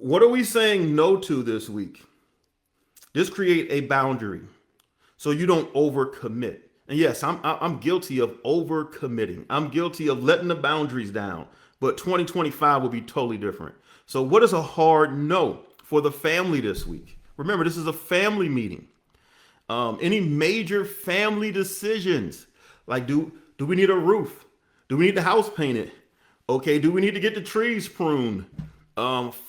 what are we saying no to this week? Just create a boundary so you don't overcommit. And yes, I'm guilty of overcommitting. I'm guilty of letting the boundaries down. But 2025 will be totally different. So what is a hard no for the family this week? Remember, this is a family meeting. Any major family decisions, like do we need a roof? Do we need the house painted? Okay, do we need to get the trees pruned?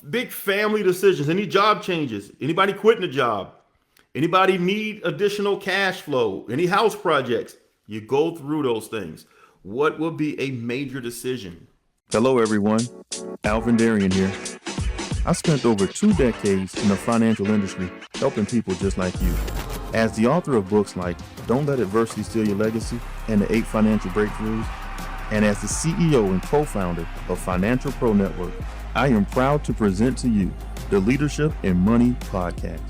Big family decisions. Any job changes? Anybody quitting a job? Anybody need additional cash flow? Any house projects? You go through those things. What will be a major decision? Hello, everyone. Alvin Darian here. I spent over 2 decades in the financial industry helping people just like you. As the author of books like Don't Let Adversity Steal Your Legacy and the 8 Financial Breakthroughs, and as the CEO and co-founder of Financial Pro Network, I am proud to present to you the Leadership and Money Podcast.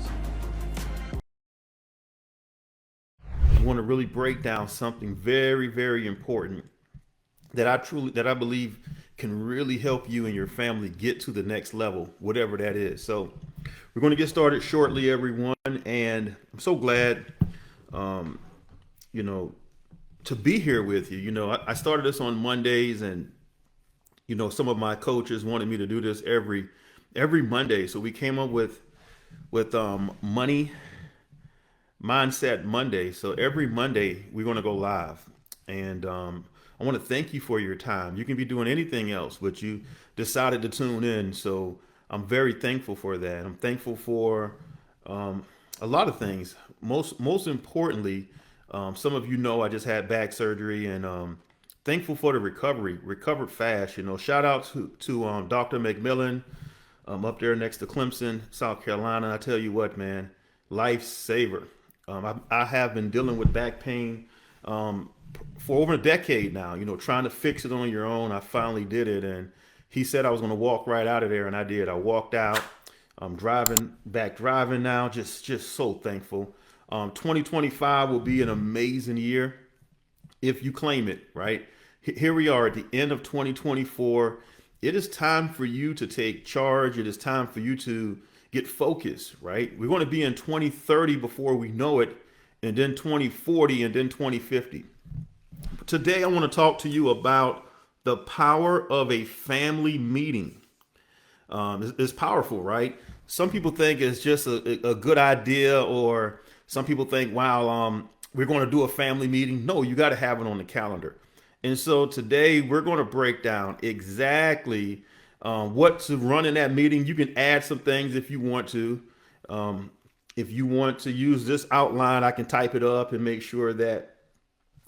I want to really break down something very, very important that I believe can really help you and your family get to the next level, whatever that is. So we're going to get started shortly, everyone. And I'm so glad, to be here with you. I started this on Mondays, and some of my coaches wanted me to do this every Monday. So we came up with money mindset Monday. So every Monday we're going to go live, and I want to thank you for your time. You can be doing anything else, but you decided to tune in. So I'm very thankful for that. I'm thankful for a lot of things. Most importantly, some of you know I just had back surgery, and thankful for the recovery. Recovered fast. Shout out to Dr. McMillan up there next to Clemson, South Carolina. I tell you what, man, lifesaver. I have been dealing with back pain for over a decade now, trying to fix it on your own. I finally did it. And he said I was going to walk right out of there. And I did. I walked out. I'm driving now. Just so thankful. 2025 will be an amazing year if you claim it, right? Here we are at the end of 2024. It is time for you to take charge. It is time for you to get focused, right? We're going to be in 2030 before we know it, and then 2040, and then 2050. Today, I want to talk to you about the power of a family meeting. It's powerful, right? Some people think it's just a good idea, or some people think, wow, we're going to do a family meeting. No, you got to have it on the calendar. And so today we're going to break down exactly what to run in that meeting. You can add some things if you want to. If you want to use this outline, I can type it up and make sure that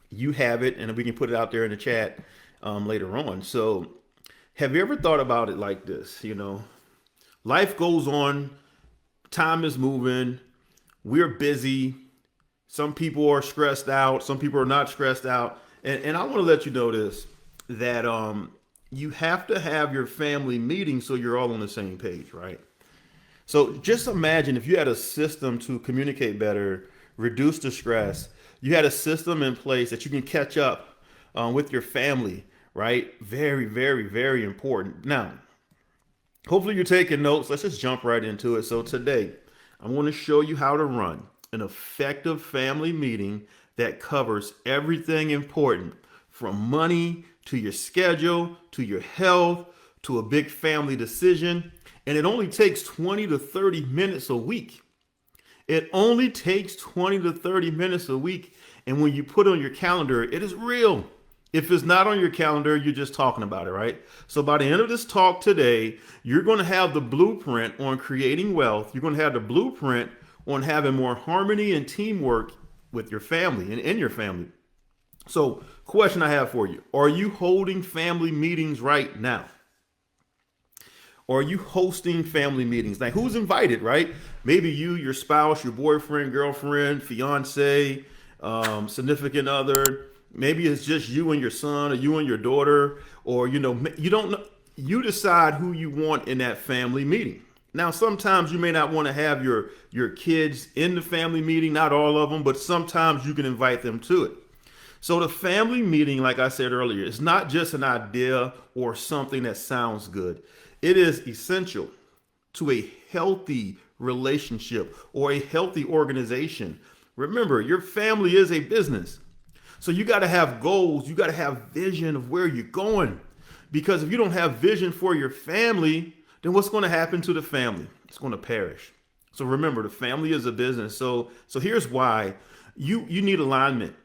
you have it, and we can put it out there in the chat later on. So have you ever thought about it like this? Life goes on, time is moving, we're busy. Some people are stressed out, some people are not stressed out. And I want to let you know this, that you have to have your family meeting so you're all on the same page, right? So just imagine if you had a system to communicate better, reduce the stress. You had a system in place that you can catch up with your family, right? Very, very, very important. Now, hopefully you're taking notes. Let's just jump right into it. So today, I want to show you how to run an effective family meeting that covers everything important, from money to your schedule, to your health, to a big family decision. And it only takes 20 to 30 minutes a week. It only takes 20 to 30 minutes a week. And when you put it on your calendar, it is real. If it's not on your calendar, you're just talking about it, right? So by the end of this talk today, you're going to have the blueprint on creating wealth. You're going to have the blueprint on having more harmony and teamwork with your family and in your family. So, question I have for you: are you holding family meetings right now? Are you hosting family meetings? Like, who's invited, right? Maybe you, your spouse, your boyfriend, girlfriend, fiance, significant other. Maybe it's just you and your son, or you and your daughter, or you don't know. You decide who you want in that family meeting. Now, sometimes you may not want to have your kids in the family meeting, not all of them, but sometimes you can invite them to it. So the family meeting, like I said earlier, is not just an idea or something that sounds good. It is essential. to a healthy relationship or a healthy organization. Remember, your family is a business. So you got to have goals, you got to have vision of where you're going. Because if you don't have vision for your family, then what's going to happen to the family? It's going to perish. So remember, the family is a business. So here's why you need alignment.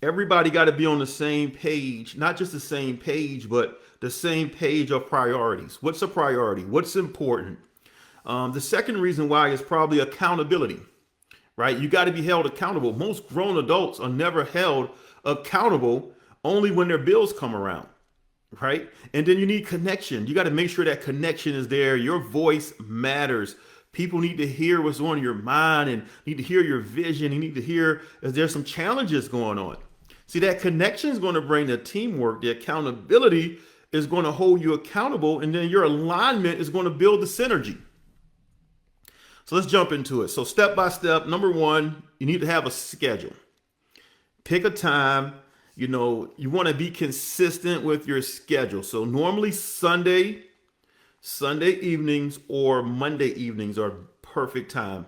Everybody got to be on the same page, not just the same page, but the same page of priorities. What's a priority? What's important? The second reason why is probably accountability, right? You got to be held accountable. Most grown adults are never held accountable only when their bills come around, right? And then you need connection. You got to make sure that connection is there. Your voice matters. People need to hear what's on your mind and need to hear your vision. You need to hear if there's some challenges going on. See, that connection is going to bring the teamwork. The accountability is going to hold you accountable. And then your alignment is going to build the synergy. So let's jump into it. So step by step, number one, you need to have a schedule. Pick a time. You want to be consistent with your schedule. So normally Sunday evenings or Monday evenings are perfect time.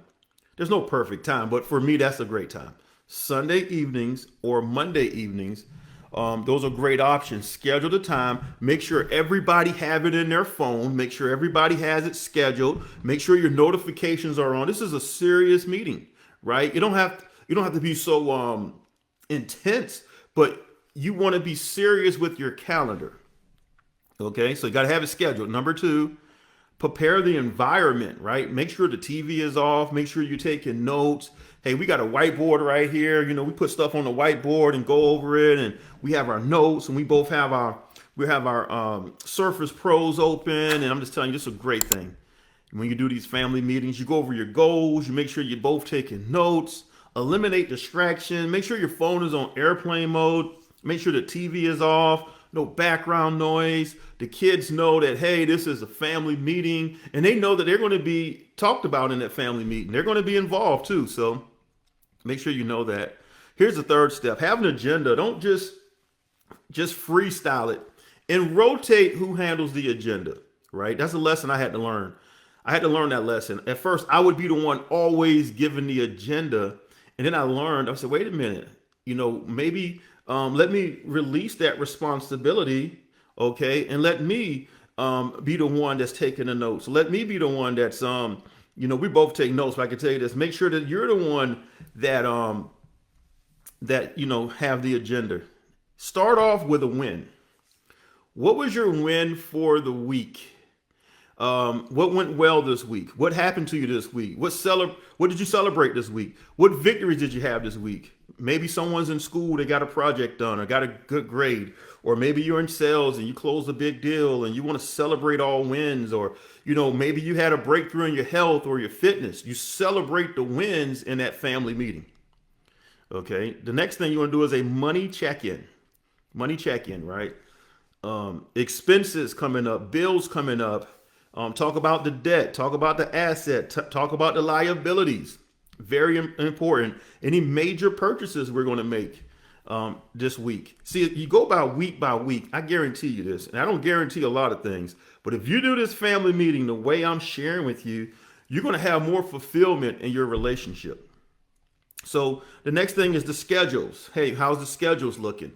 There's no perfect time, but for me, that's a great time. Sunday evenings or Monday evenings, those are great options. Schedule the time. Make sure everybody have it in their phone. Make sure everybody has it scheduled. Make sure your notifications are on. This is a serious meeting, right? You don't have to be so intense, but you want to be serious with your calendar. Okay, so you got to have it scheduled. Number two, prepare the environment, right? Make sure the TV is off. Make sure you're taking notes. Hey, we got a whiteboard right here. We put stuff on the whiteboard and go over it, and we have our notes, and we both have our Surface Pros open. And I'm just telling you, this is a great thing. When you do these family meetings, you go over your goals. You make sure you're both taking notes. Eliminate distraction. Make sure your phone is on airplane mode. Make sure the TV is off. No background noise. The kids know that, hey, this is a family meeting, and they know that they're going to be talked about in that family meeting. They're going to be involved too. So make sure you know that. Here's the third step. Have an agenda. Don't just freestyle it, and rotate who handles the agenda, right? That's a lesson I had to learn. I had to learn that lesson. At first, I would be the one always giving the agenda. And then I said, wait a minute, maybe let me release that responsibility, okay? And let me be the one that's taking the notes. Let me be the one that's, we both take notes, but I can tell you this, make sure that you're the one that, have the agenda. Start off with a win. What was your win for the week? What went well this week? What happened to you this week? What did you celebrate this week? What victories did you have this week? Maybe someone's in school, they got a project done or got a good grade. Or maybe you're in sales and you closed a big deal and you want to celebrate all wins. Or, maybe you had a breakthrough in your health or your fitness. You celebrate the wins in that family meeting. Okay. The next thing you want to do is a money check-in. Money check-in, right? Expenses coming up, bills coming up. Talk about the debt, talk about the asset, talk about the liabilities. Very important. Any major purchases we're going to make this week. See, you go by week. I guarantee you this, and I don't guarantee a lot of things, but if you do this family meeting the way I'm sharing with you, you're going to have more fulfillment in your relationship. So the next thing is the schedules. Hey, how's the schedules looking?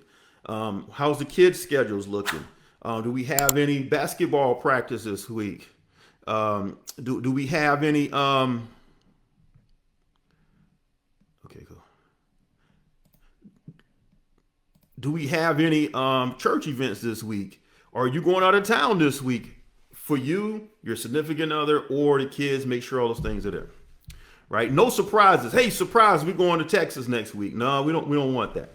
How's the kids' schedules looking? Do we have any basketball practice this week? Do we have any? Okay, go. Do we have any church events this week? Are you going out of town this week? For you, your significant other, or the kids, make sure all those things are there. Right? No surprises. Hey, surprise! We're going to Texas next week. No, we don't want that.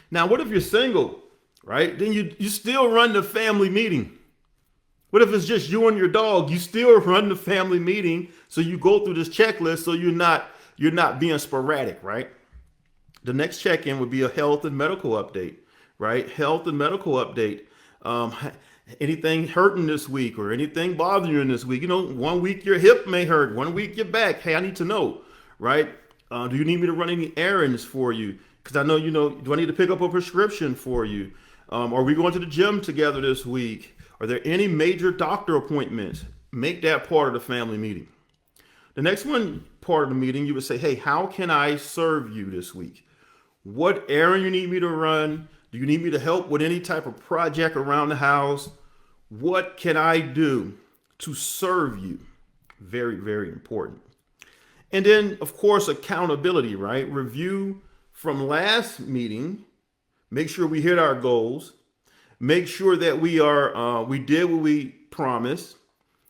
Now, what if you're single? Right? Then you still run the family meeting. What if it's just you and your dog? You still run the family meeting, so you go through this checklist, so you're not being sporadic, right? The next check-in would be a health and medical update, right? Health and medical update. Anything hurting this week or anything bothering you in this week? 1 week your hip may hurt, 1 week your back. Hey, I need to know, right? Do you need me to run any errands for you? Because I know, do I need to pick up a prescription for you? Are we going to the gym together this week? Are there any major doctor appointments? Make that part of the family meeting. The next one part of the meeting, you would say, hey, how can I serve you this week? What errand you need me to run? Do you need me to help with any type of project around the house? What can I do to serve you? Very, very important. And then, of course, accountability, right? Review from last meeting. Make sure we hit our goals. Make sure that we did what we promised.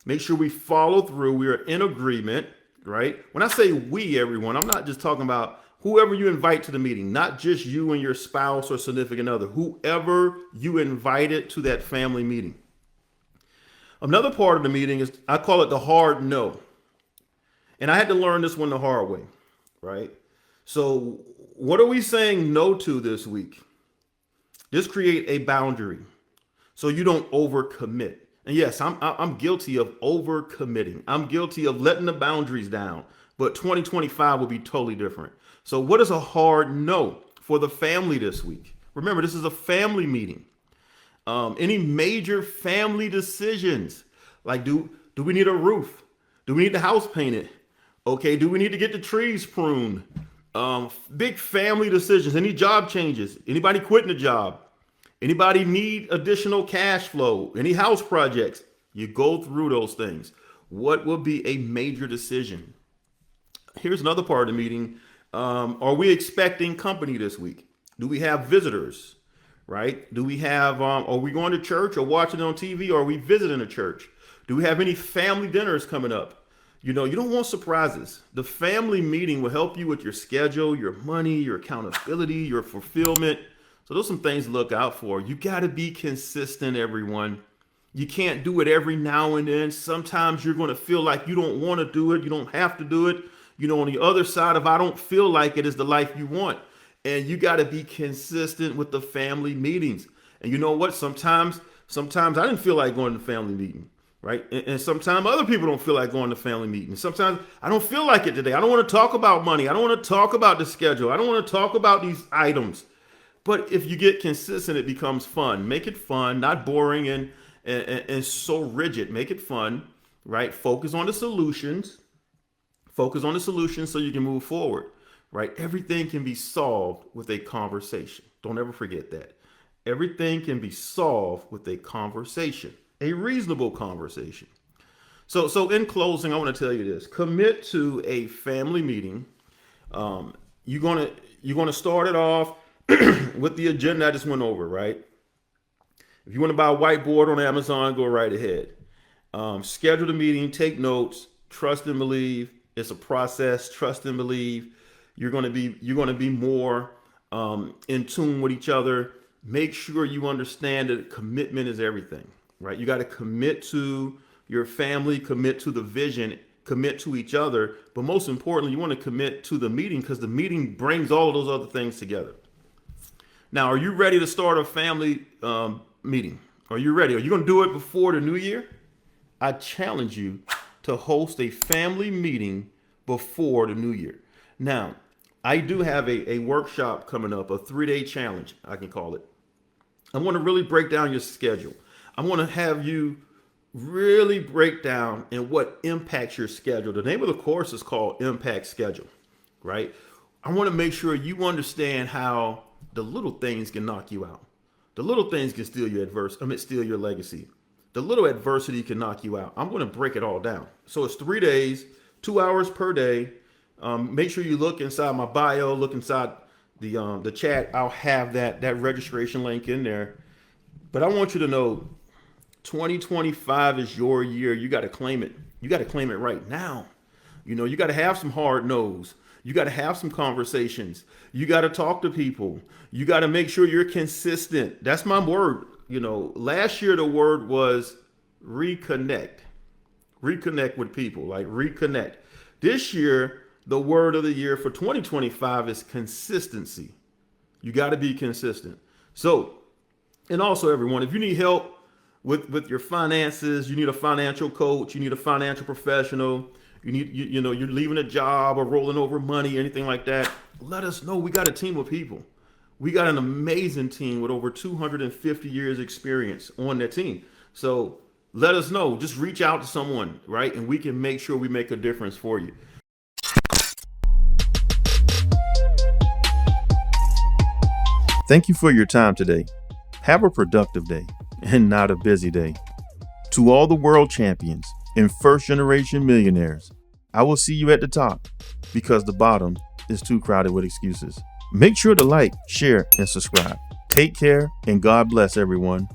Make sure we follow through. We are in agreement, right? When I say we, everyone, I'm not just talking about whoever you invite to the meeting, not just you and your spouse or significant other, whoever you invited to that family meeting. Another part of the meeting is, I call it the hard no. And I had to learn this one the hard way, right? So, what are we saying no to this week? Just create a boundary so you don't overcommit. And yes, I'm guilty of overcommitting. I'm guilty of letting the boundaries down. But 2025 will be totally different. So, what is a hard no for the family this week? Remember, this is a family meeting. Any major family decisions, like do we need a roof? Do we need the house painted? Okay, do we need to get the trees pruned? Big family decisions. Any job changes? Anybody quitting a job? Anybody need additional cash flow? Any house projects? You go through those things. What will be a major decision? Here's another part of the meeting. Are we expecting company this week? Do we have visitors? Right? Do we have, are we going to church or watching it on TV, or are we visiting a church? Do we have any family dinners coming up? You know, you don't want surprises. The family meeting will help you with your schedule, your money, your accountability, your fulfillment. So those are some things to look out for. You got to be consistent, everyone. You can't do it every now and then. Sometimes you're going to feel like you don't want to do it. You don't have to do it. You know, on the other side of I don't feel like it is the life you want. And you got to be consistent with the family meetings. And you know what? Sometimes I didn't feel like going to the family meeting, right? And sometimes other people don't feel like going to family meetings. Sometimes I don't feel like it today. I don't want to talk about money. I don't want to talk about the schedule. I don't want to talk about these items. But if you get consistent, it becomes fun. Make it fun, not boring and so rigid. Make it fun, right? Focus on the solutions. Focus on the solutions so you can move forward, right? Everything can be solved with a conversation. Don't ever forget that. Everything can be solved with a conversation, a reasonable conversation. So in closing, I want to tell you this: commit to a family meeting. You're gonna start it off with the agenda I just went over, right? If you want to buy a whiteboard on Amazon, go right ahead. Schedule the meeting, take notes, trust and believe. It's a process. Trust and believe. You're gonna be more in tune with each other. Make sure you understand that commitment is everything, right? You got to commit to your family, commit to the vision, commit to each other, but most importantly, you want to commit to the meeting, because the meeting brings all of those other things together. Now, are you ready to start a family meeting? Are you ready? Are you going to do it before the new year? I challenge you to host a family meeting before the new year. Now, I do have a workshop coming up, a 3-day challenge, I can call it. I want to really break down your schedule. I want to have you really break down and what impacts your schedule. The name of the course is called Impact Schedule, right? I want to make sure you understand how the little things can knock you out. The little things can steal your legacy. The little adversity can knock you out. I'm going to break it all down. So it's 3 days, 2 hours per day. Make sure you look inside my bio, look inside the chat. I'll have that registration link in there. But I want you to know 2025 is your year. You got to claim it. You got to claim it right now. You know, you got to have some hard no's. You got to have some conversations. You got to talk to people. You got to make sure you're consistent. That's my word. You know, last year the word was reconnect. Reconnect with people, like reconnect. This year, the word of the year for 2025 is consistency. You got to be consistent. So, and also everyone, if you need help with your finances, you need a financial coach, you need a financial professional, you know, you're leaving a job or rolling over money, anything like that, let us know. We got a team of people. We got an amazing team with over 250 years experience on that team. So let us know. Just reach out to someone, right? And we can make sure we make a difference for you. Thank you for your time today. Have a productive day and not a busy day. To all the world champions and first generation millionaires, I will see you at the top because the bottom is too crowded with excuses. Make sure to like, share, and subscribe. Take care and God bless everyone.